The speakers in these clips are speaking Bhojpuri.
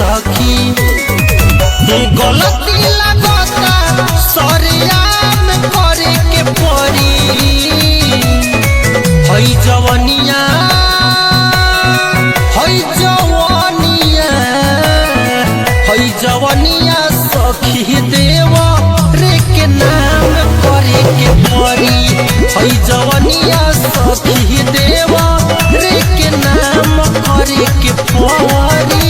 सखी गलती लगता सरियाम करे के परी हई जवनिया सखी देव रे के नाम करे के परी हई जवनिया सखी देव रे के नाम करे के परी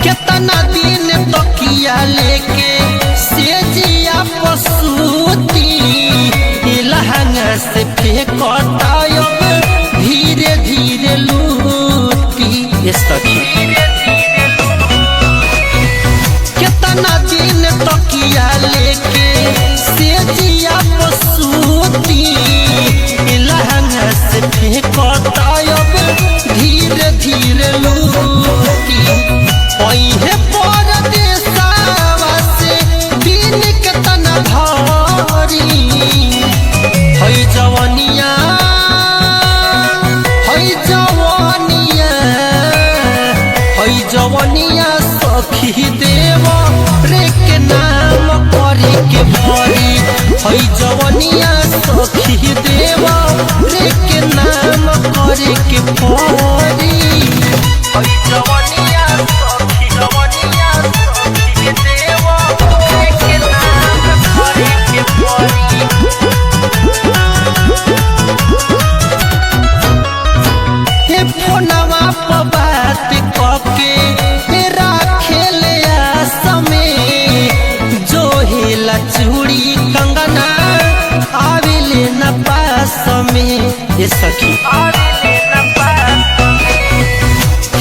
कितना दिन तकिया लेके सेजिया पसूती लहंगा से फेंकता अब धीरे धीरे लूटी सखी कितना दिन तकिया लेके सेजिया पसूती लहंगा से फेंकता अब धीरे धीरे लूटी ओहे परदेसवा से दिन केतना भारी हई जवनिया सखी देव रे के नाम करे के परी हई जवनिया सखी देव रे के नाम करे के परी हई जवनिया सखी देव रे के नाम करे के परी हे फोनवा पर बात कके चूड़ी कंगना आविले न पास में ये सखी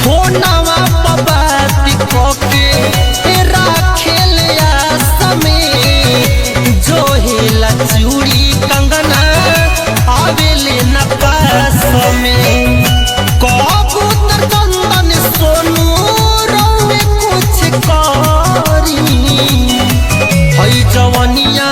फोनवा पर बात कके राखेले आस में जो हेला चूड़ी कंगना आविले न पास में कबूतर चंदन सोनू रोवे कुछ करी हई जवनिया